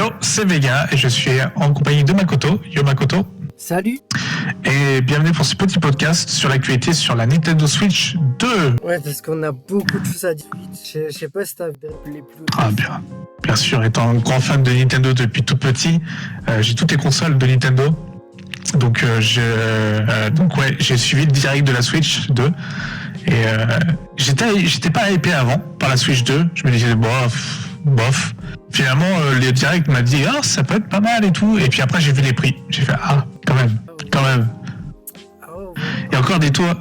Yo, c'est Vega et je suis en compagnie de Makoto. Yo Makoto. Salut. Et bienvenue pour ce petit podcast sur l'actualité sur la Nintendo Switch 2. Ouais, parce qu'on a beaucoup de choses à dire. Je sais pas si t'as vu les plus... Ah bien sûr, étant un grand fan de Nintendo depuis tout petit, j'ai toutes les consoles de Nintendo. Donc j'ai suivi le direct de la Switch 2 et j'étais pas hypé avant par la Switch 2. Je me disais bof. Finalement, le direct m'a dit ça peut être pas mal et tout. Et puis après j'ai vu les prix. J'ai fait quand même. Et encore dis-toi,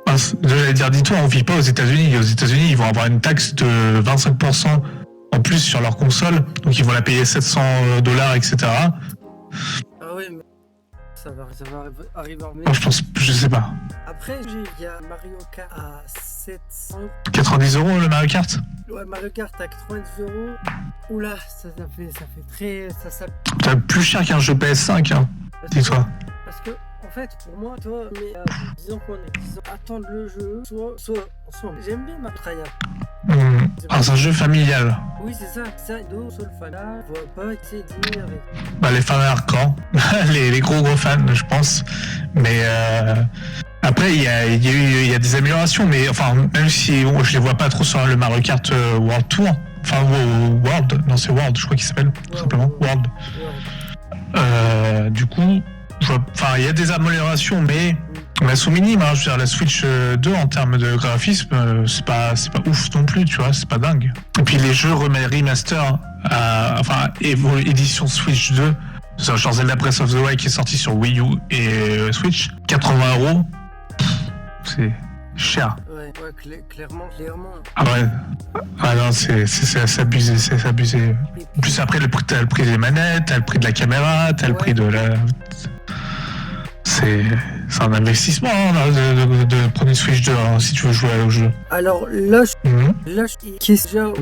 on vit pas aux États-Unis. Aux États-Unis, ils vont avoir une taxe de 25% en plus sur leur console, donc ils vont la payer $700, etc. Ah ouais, mais ça va arriver en mai. Je sais pas. Après, il y a Mario Kart à 700. 90 € le Mario Kart. Ouais, Mario Kart à 90 €. Oula, ça fait très... Ça... C'est plus cher qu'un jeu PS5, hein. Dis-toi. Parce que, en fait, pour moi, toi, mais disons attendre le jeu, soit j'aime bien ma tryhard. C'est un jeu familial. Oui, c'est ça, dos, sur le fan, on va pas essayer de dire avec... Les fans hardcore, les gros fans, je pense. Mais après, il y a des améliorations, mais enfin, même si je les vois pas trop sur le Mario Kart World Tour, enfin World, non c'est World, je crois qu'il s'appelle tout simplement World. Du coup, il y a des améliorations, mais elles sont minimes. Je veux dire, la Switch 2 en termes de graphisme, c'est pas ouf non plus, tu vois, c'est pas dingue. Et puis les jeux remaster, édition Switch 2, genre Zelda Breath of the Wild qui est sorti sur Wii U et Switch, 80 €, c'est cher. Ouais, clairement. Ah ouais. Ah non, c'est abusé. En plus après, t'as le prix des manettes, t'as le prix de la caméra, t'as le prix de la... C'est un investissement de prendre une Switch 2 si tu veux jouer au jeu. Alors là, question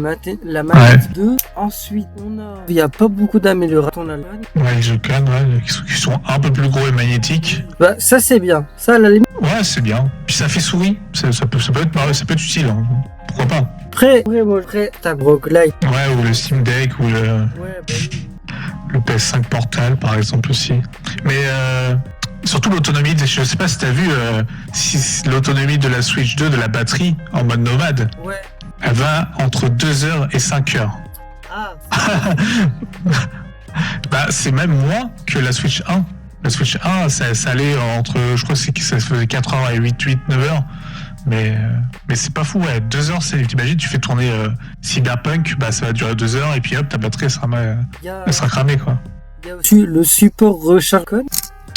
la manette 2. Ensuite, il n'y a pas beaucoup d'améliorations. Ouais, les Joy-Con, qui sont un peu plus gros et magnétiques. Bah, ça c'est bien. Ça à la limite. Ouais, c'est bien. Puis ça fait souris. Ça peut être utile. Hein. Pourquoi pas. Après, t'as Roguelite. Ouais, ou le Steam Deck, ou le PS5 Portal, par exemple aussi. Mais surtout l'autonomie, je sais pas si t'as vu l'autonomie de la Switch 2 de la batterie en mode nomade. Ouais. Elle va entre 2 heures et 5 heures. C'est même moins que la Switch 1. La Switch 1, ça allait entre, je crois que ça faisait 4 heures et 9 heures. Mais c'est pas fou, 2 heures, t'imagines, tu fais tourner Cyberpunk, ça va durer 2 heures et puis hop, ta batterie elle sera cramée, quoi. Il y a aussi le support recharge.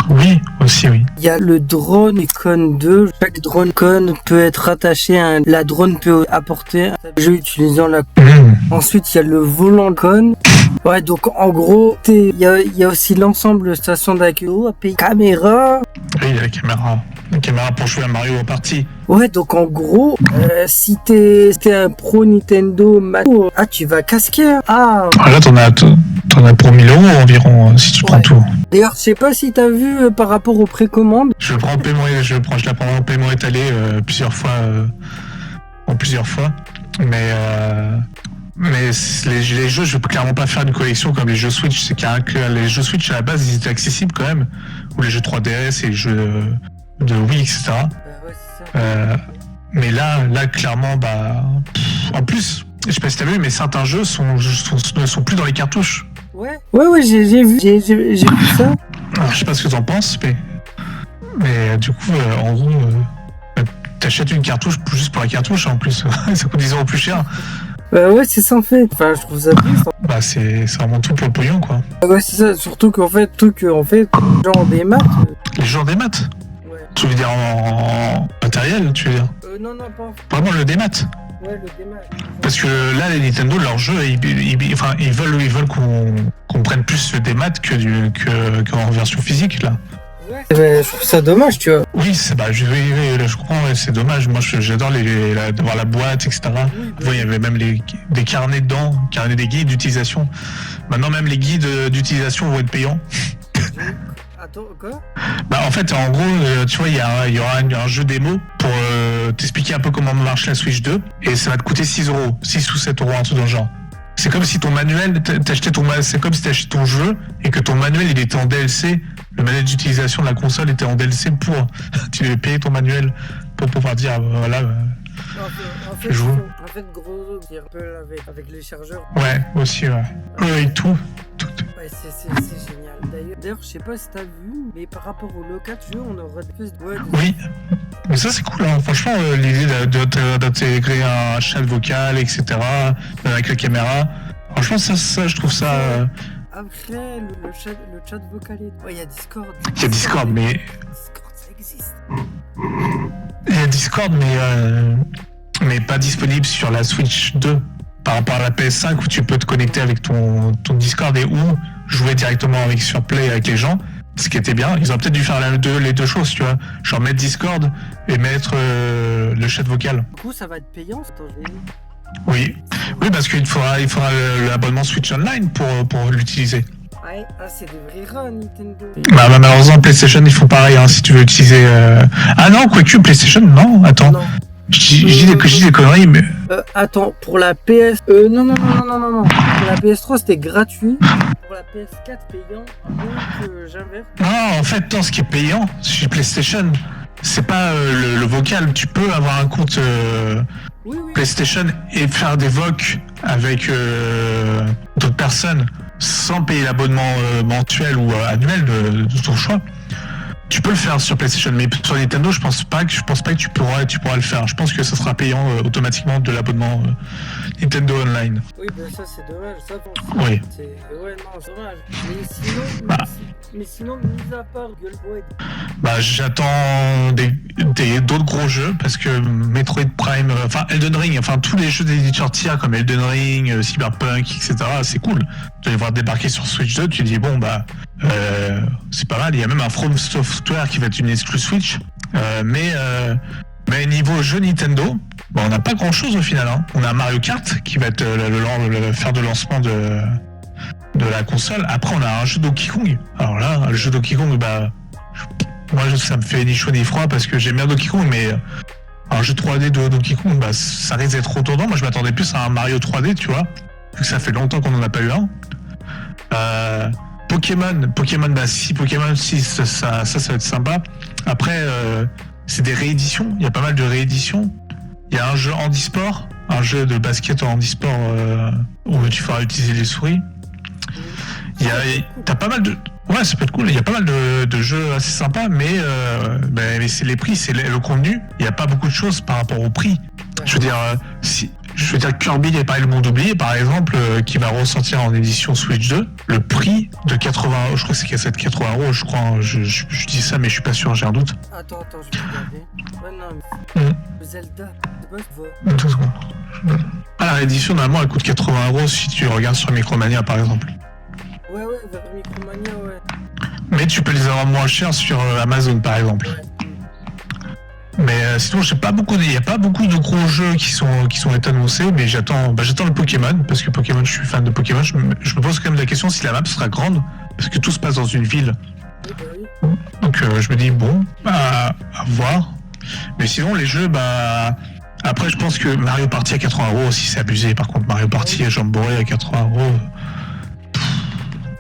Oui, aussi, oui. Il y a le drone Icon 2. Chaque drone Icon peut être attaché à la drone peut apporter un jeu utilisant la... Ensuite, il y a le volant Icon. Ouais, donc en gros, il y a aussi l'ensemble de stations d'accueil, caméra. Oui, il y a la caméra pour jouer à Mario Party. Ouais, donc en gros, si t'es un pro Nintendo, tu vas casquer. Là, t'en as pour 1 000 € environ, si tu prends tout. D'ailleurs, je sais pas si t'as vu par rapport aux précommandes. Je la prends en paiement étalé plusieurs fois. Mais les jeux, je peux clairement pas faire une collection comme les jeux Switch. C'est clair que les jeux Switch à la base, ils étaient accessibles quand même. Ou les jeux 3DS et les jeux de Wii, etc. Mais là, clairement, en plus, je sais pas si t'as vu, mais certains jeux ne sont plus dans les cartouches. Ouais, j'ai vu ça. Alors, je sais pas ce que t'en penses, mais du coup, en gros, t'achètes une cartouche juste pour la cartouche, en plus. Ça coûte 10 € plus cher. Ouais, c'est ça en fait. Enfin, je trouve ça triste. C'est vraiment tout pour le pognon, quoi. Ouais, c'est ça. Surtout qu'en fait, genre des maths. Les jeux en démat. Ouais. Tu veux dire en matériel, tu veux dire Non, pas. Vraiment le démat. Ouais, le démat. Parce que là, les Nintendo, leurs jeux, ils veulent qu'on prenne plus le démat qu'en version physique, là. Ouais, je trouve ça dommage, tu vois. Oui, je comprends, c'est dommage. Moi, j'adore d'avoir la boîte, etc. Il y avait même des carnets dedans, des guides d'utilisation. Maintenant, même les guides d'utilisation vont être payants. Attends, quoi ? En fait, en gros, tu vois, il y aura un jeu démo pour t'expliquer un peu comment marche la Switch 2, et ça va te coûter 6 ou 7 €, un truc dans le genre. c'est comme si ton manuel, c'est comme si t'achetais ton jeu et que ton manuel il était en DLC. Le manuel d'utilisation de la console était en DLC pour. Tu devais payer ton manuel pour pouvoir dire voilà. En fait, gros, qui rappelle avec les chargeurs. Ouais, aussi, ouais. Et tout. Ouais, c'est génial. D'ailleurs, je sais pas si t'as vu, mais par rapport au local jeu, on aurait plus de. Oui, mais ça c'est cool, hein. Franchement, l'idée d'intégrer un chat vocal, etc., avec la caméra, franchement, ça je trouve ça. Après, le chat vocal est. Ouais, il y a Discord. Il y a Discord, mais. Discord, ça existe. Il y a Discord, mais pas disponible sur la Switch 2 par rapport à la PS5 où tu peux te connecter avec ton Discord et ou jouer directement sur Play avec les gens. Ce qui était bien, ils ont peut-être dû faire les deux choses, tu vois. Genre mettre Discord et mettre le chat vocal. Du coup, ça va être payant, Oui, parce qu'il faudra l'abonnement Switch Online pour l'utiliser. Ouais, c'est des vrais rats Nintendo. Bah, malheureusement, PlayStation, ils font pareil, hein, si tu veux utiliser. Ah non, quoique PlayStation, non, attends. Non. Je dis des conneries, mais. Attends, pour la PS. Non. Pour la PS3, c'était gratuit. Pour la PS4, payant. Donc, j'inverse. Non, en fait, ce qui est payant chez PlayStation, c'est pas le vocal. Tu peux avoir un compte PlayStation et faire des vocs avec d'autres personnes sans payer l'abonnement mensuel ou annuel de ton choix. Tu peux le faire sur PlayStation, mais sur Nintendo, je pense pas que tu pourras le faire. Je pense que ça sera payant automatiquement de l'abonnement Nintendo Online. Oui, ben ça c'est dommage. Ça, oui. Ouais, non, c'est dommage. Mais sinon, mis à part Gullboy. Bah, j'attends d'autres gros jeux parce que Metroid Prime, Elden Ring, tous les jeux d'éditeurs tiers comme Elden Ring, Cyberpunk, etc. C'est cool. De les voir débarquer sur Switch 2, tu dis bon bah c'est pas mal. Il y a même un From Software qui va être une exclue Switch, mais niveau jeu Nintendo, on n'a pas grand chose au final. Hein. On a Mario Kart qui va être le fer de lancement de la console. Après, on a un jeu Donkey Kong. Alors là, le jeu Donkey Kong, moi, ça me fait ni chaud ni froid parce que j'aime bien Donkey Kong, mais un jeu 3D de Donkey Kong, ça risque d'être redondant. Moi, je m'attendais plus à un Mario 3D, tu vois, vu que ça fait longtemps qu'on n'en a pas eu un. Pokémon, si, ça va être sympa. Après, c'est des rééditions. Il y a pas mal de rééditions. Il y a un jeu handisport, un jeu de basket en handisport où tu feras utiliser les souris. T'as pas mal de. Ouais, ça peut être cool. Il y a pas mal de jeux assez sympas, mais c'est les prix, c'est le contenu. Il n'y a pas beaucoup de choses par rapport au prix. Je veux dire, Kirby et pas le monde oublié, par exemple, qui va ressortir en édition Switch 2, le prix de 80 €, je crois que c'est 80 €, je crois. Hein, je dis ça, mais je suis pas sûr, j'ai un doute. Attends, je vais regarder. Ouais, non, mais Zelda, c'est pas 2 secondes. La réédition, normalement, elle coûte 80 € si tu regardes sur Micromania, par exemple. Ouais, vers Micromania, ouais. Mais tu peux les avoir moins chers sur Amazon, par exemple. Ouais. Mais sinon, il n'y a pas beaucoup de gros jeux qui sont annoncés, mais j'attends le Pokémon, parce que Pokémon, je suis fan de Pokémon. Je me pose quand même la question si la map sera grande, parce que tout se passe dans une ville. Oui. Donc je me dis, bon, à voir. Mais sinon, les jeux, après, je pense que Mario Party à 80 € aussi, c'est abusé. Par contre, Mario Party à Jamboree à 80 €.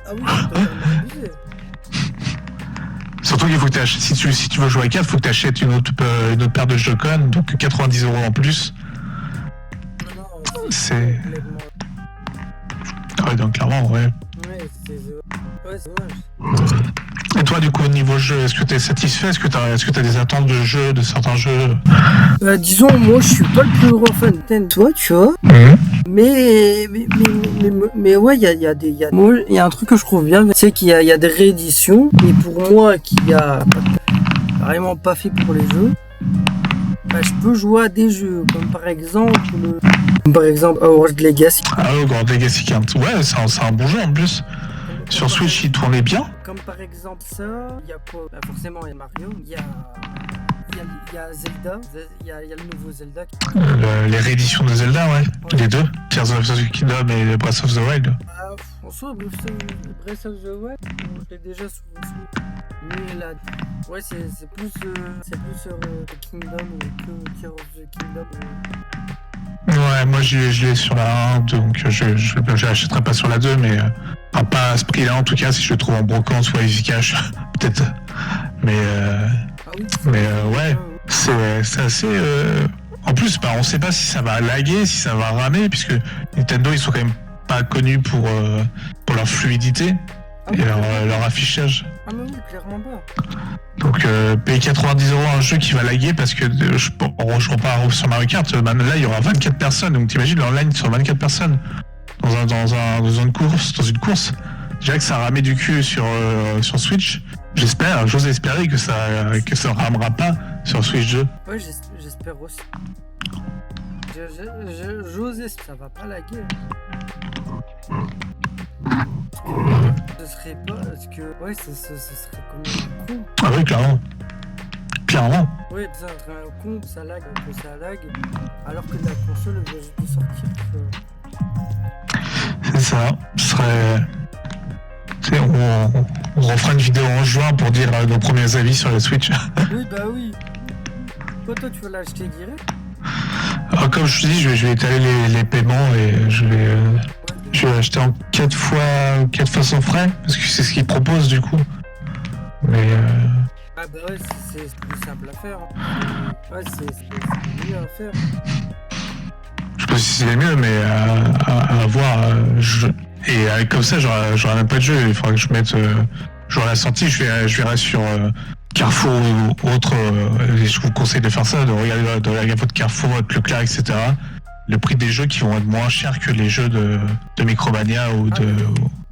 Ah oui, c'est abusé. Surtout qu'il faut que tu achètes, si tu veux jouer à 4, il faut que tu achètes une autre paire de Joy-Con, donc 90 € en plus. Non, c'est. Ah ouais, donc clairement, ouais. Ouais, c'est dommage. Et toi, du coup, au niveau jeu, est-ce que tu es satisfait? Est-ce que tu as des attentes de certains jeux? Disons, moi, je suis pas le plus grand fan de toi, tu vois. Mais ouais, il y a un truc que je trouve bien, c'est qu'il y a des rééditions. Et pour moi, qui a carrément pas fait pour les jeux, je peux jouer à des jeux, comme par exemple Hogwarts Legacy. Ah, Hogwarts Legacy, ouais, c'est un bon jeu en plus. Sur Switch, il tournait bien. Comme par exemple ça, il y a quoi? Forcément, il y a Mario, il y a Zelda, il y a le nouveau Zelda. Les rééditions de Zelda, ouais. Les deux, Tears of the Kingdom et Breath of the Wild. En soi, Breath of the Wild, je l'ai déjà sur Switch. Mais là, ouais, c'est plus Kingdom que Tears of the Kingdom. Ouais, Ouais, moi je l'ai sur la 1, donc je l'achèterai pas sur la 2, mais pas à ce prix-là en tout cas, si je le trouve en brocante ou à Easycash, peut-être. Mais ouais, c'est assez. En plus, on sait pas si ça va laguer, si ça va ramer, puisque Nintendo ils sont quand même pas connus pour leur fluidité et leur affichage. Ah mais oui, clairement pas. Donc payer 90€ un jeu qui va laguer parce que je repars sur Mario Kart, là il y aura 24 personnes, donc t'imagines l'online sur 24 personnes dans une course. Déjà que ça ramait du cul sur Switch. J'ose espérer que ça ramera pas sur Switch 2. Ouais, j'espère aussi. J'ose espérer, ça va pas laguer. Ce serait pas, parce que ce serait comme un con. Ah oui, clairement. Ouais, ça serait un con, ça lag, alors que la console vient juste de sortir. C'est ça. Ce serait. On refera une vidéo en juin pour dire nos premiers avis sur la Switch. Oui, bah oui. Toi, tu vas l'acheter direct? Alors, comme je te dis, je vais étaler les paiements et je vais acheter en 4 fois sans frais, parce que c'est ce qu'ils proposent du coup. Mais Ah bah ouais, c'est plus simple à faire. Ouais, c'est mieux à faire. Je sais pas si c'est mieux, mais à voir. Et comme ça, j'aurai même pas de jeu. Il faudra que je mette. J'aurai la sortie, je verrai sur Carrefour ou autre. Je vous conseille de faire ça, de regarder votre Carrefour, votre Leclerc, etc. Le prix des jeux qui vont être moins chers que les jeux de Micromania ou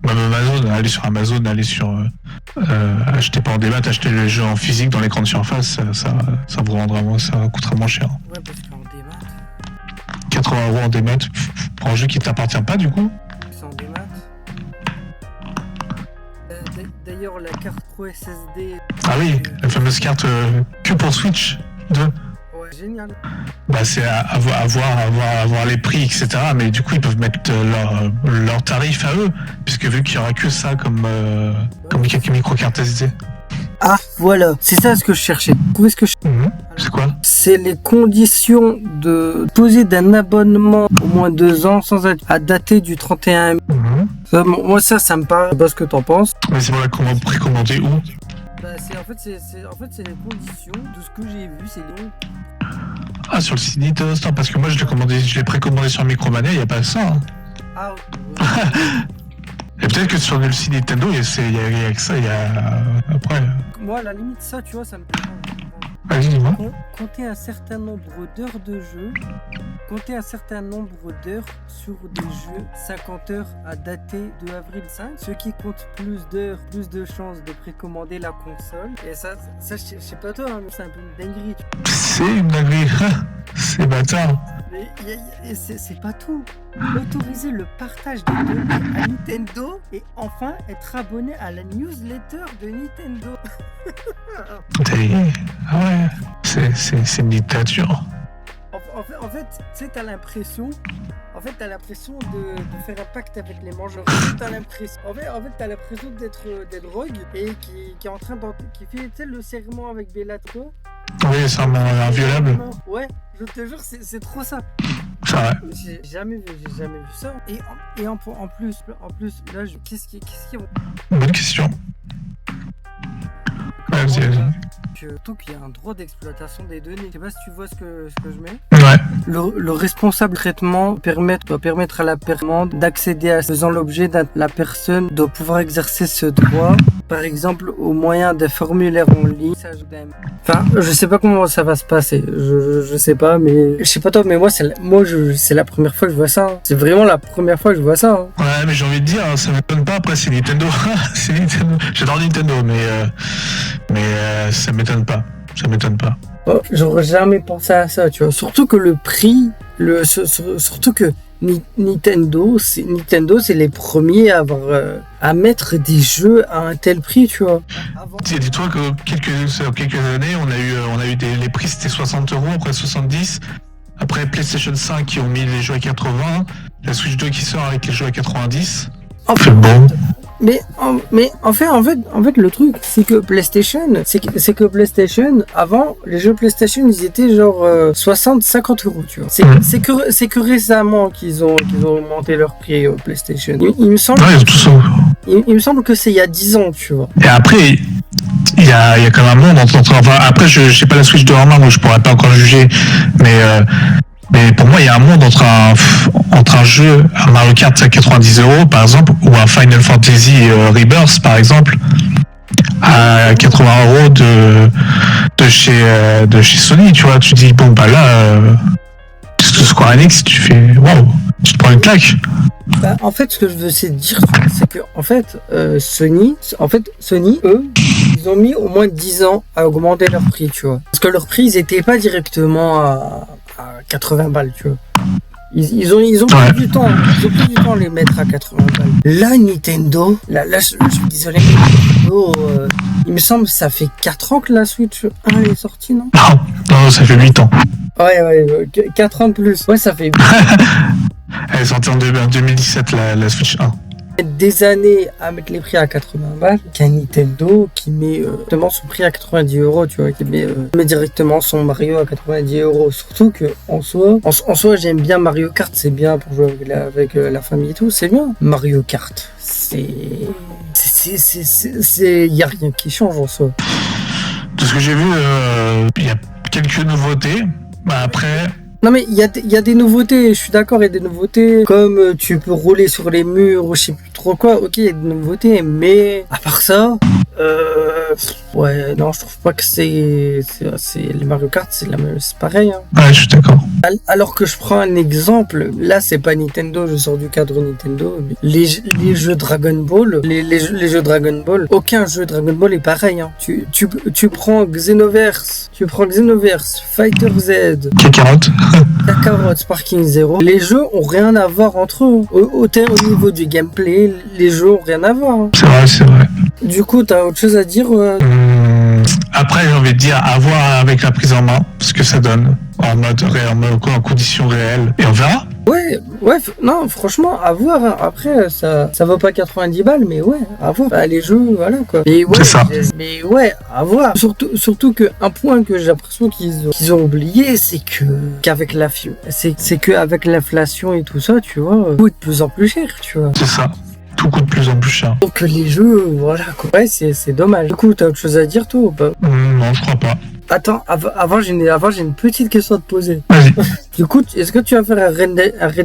même Amazon. Aller sur Amazon, acheter pas en démat, acheter les jeux en physique dans les grandes surfaces, ça coûtera moins cher. Ouais, parce qu'en démat. 80€ en démat pour un jeu qui t'appartient pas du coup. C'est en démat. D'ailleurs, la carte Pro SSD. Ah oui, la fameuse carte que pour Switch 2. Ouais, génial. Bah c'est à voir les prix, etc. Mais du coup, ils peuvent mettre leur tarif à eux, puisque vu qu'il y aura que ça comme quelques micro-cartes SD. Ah, voilà, c'est ça ce que je cherchais. Où est-ce que je... C'est quoi? C'est les conditions de poser d'un abonnement au moins 2 ans sans être à dater du 31 mai. Moi, ça me parle. Je sais pas ce que t'en penses. Mais c'est pour la précommander où? Bah, c'est les conditions de ce que j'ai vu, c'est les... Ah, sur le site Nintendo Store, parce que moi je l'ai précommandé sur Micromania, il n'y a pas ça. Hein. Ah, Et peut-être que sur le site Nintendo, il y a que ça, il y a après. Moi, à la limite, ça, tu vois, ça me plaît. Vas-y, dis-moi. Compter un certain nombre d'heures de jeu, compter un certain nombre d'heures sur des jeux 50 heures à dater de avril 5, ce qui compte plus d'heures, plus de chances de précommander la console. Et ça je sais pas toi, hein, mais c'est un peu une dinguerie. C'est une dinguerie, c'est bâtard. Mais c'est pas tout. Autoriser le partage des données à Nintendo et enfin être abonné à la newsletter de Nintendo. Ah ouais, c'est une dictature. En fait, tu sais, t'as l'impression de faire un pacte avec les mangeurs. T'as l'impression d'être Rogue et qui est en train qui fait, tu sais, le serment avec Bellatrix. Oui, c'est inviolable. Ouais, je te jure, c'est trop ça. C'est vrai. J'ai jamais vu ça. Et en plus, là, qu'est-ce qui Bonne question. Vas-y. Surtout qu'il y a un droit d'exploitation des données. Je sais pas si tu vois ce que je mets. Ouais. Le responsable traitement doit permettre à la personne d'accéder à faisant l'objet la personne doit pouvoir exercer ce droit, par exemple au moyen d'un formulaire en ligne. Enfin, je sais pas comment ça va se passer. Je sais pas, mais je sais pas toi, mais moi c'est la première fois que je vois ça. Hein. C'est vraiment la première fois que je vois ça. Hein. Ouais, mais j'ai envie de dire, ça m'étonne pas. Après, c'est Nintendo. C'est Nintendo. J'adore Nintendo, mais ça m'étonne pas. Oh, j'aurais jamais pensé à ça, tu vois. Surtout que le prix, surtout que Nintendo, c'est les premiers à mettre des jeux à un tel prix, tu vois. Dis-toi que quelques années, on a eu les prix c'était 60€, après 70. Après PlayStation 5 qui ont mis les jeux à 80, la Switch 2 qui sort avec les jeux à 90. Enfin, bon. mais en fait, le truc, c'est que PlayStation, avant, les jeux PlayStation, ils étaient genre 60-50 euros, tu vois. C'est que récemment qu'ils ont augmenté leur prix au PlayStation. Il me semble. Ouais, tout ça. Il me semble que c'est il y a 10 ans, tu vois. Et après, il y a quand même un monde entre. Enfin, après, je sais pas la Switch de Romain, donc je pourrais pas encore juger, mais pour moi, il y a un monde entre un jeu, un Mario Kart à 90 euros, par exemple, ou un Final Fantasy Rebirth, par exemple, à 80 euros de chez Sony, tu vois. Tu dis, bon, bah là, Square Enix, tu fais, waouh, tu te prends une claque. Bah, en fait, ce que je veux dire, c'est que, en fait, Sony, eux, ils ont mis au moins 10 ans à augmenter leur prix, tu vois. Parce que leur prix, ils étaient pas directement à 80 balles, tu vois. Ils ont pris du temps, à les mettre à 80 balles. Là, Nintendo, je suis désolé, mais Nintendo, il me semble que ça fait 4 ans que la Switch 1 est sortie, non? Non, ça fait 8 ans. Ouais, 4 ans de plus. Ouais, ça fait 8 ans. Elle est sortie en 2017, la Switch 1. Des années à mettre les prix à 80 balles qu'un Nintendo qui met directement son prix à 90 euros, tu vois, qui met directement son Mario à 90 euros. Surtout que en soi, j'aime bien Mario Kart, c'est bien pour jouer avec la famille et tout, c'est bien. Mario Kart, y a rien qui change en soi. De ce que j'ai vu, il y a quelques nouveautés. Bah après. Non mais il y a des nouveautés, je suis d'accord, il y a des nouveautés, comme tu peux rouler sur les murs ou je sais plus trop quoi, ok, il y a des nouveautés, mais à part ça, ouais, non, je trouve pas que c'est les Mario Kart, c'est pareil, hein. Ouais, je suis d'accord. Alors que je prends un exemple, là c'est pas Nintendo, je sors du cadre Nintendo, mais les jeux Dragon Ball, les jeux Dragon Ball, aucun jeu Dragon Ball est pareil, hein. Tu prends Xenoverse, Fighter Z, Kakarot, Sparking Zero, les jeux ont rien à voir entre eux. Au niveau du gameplay, les jeux ont rien à voir, hein. C'est vrai. Du coup, t'as autre chose à dire? Après, j'ai envie de dire, à voir avec la prise en main, ce que ça donne, en conditions réelles, et on verra. Ouais, non, franchement, à voir, hein. Après, ça vaut pas 90 balles, mais ouais, à voir. Bah, les jeux, voilà, quoi. Et ouais, c'est ça. Mais ouais, à voir. Surtout que un point que j'ai l'impression qu'ils ont oublié, c'est qu'avec l'inflation et tout ça, tu vois, tout est de plus en plus cher, tu vois. C'est ça. Tout coûte de plus en plus cher. Donc les jeux, voilà, quoi. Ouais, c'est dommage. Du coup, t'as autre chose à dire, toi, ou pas? Non, je crois pas. Attends, avant j'ai une petite question à te poser. Vas-y. Du coup, est-ce que tu vas faire un Red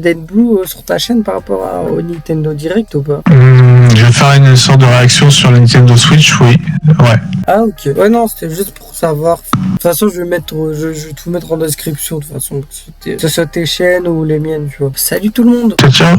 Dead Blue sur ta chaîne par rapport au Nintendo Direct ou pas? Je vais faire une sorte de réaction sur la Nintendo Switch, oui. Ouais. Ah, ok. Ouais, non, c'était juste pour savoir. De toute façon, je vais tout mettre en description, de toute façon, que ce soit tes chaînes ou les miennes, tu vois. Salut tout le monde! Ciao.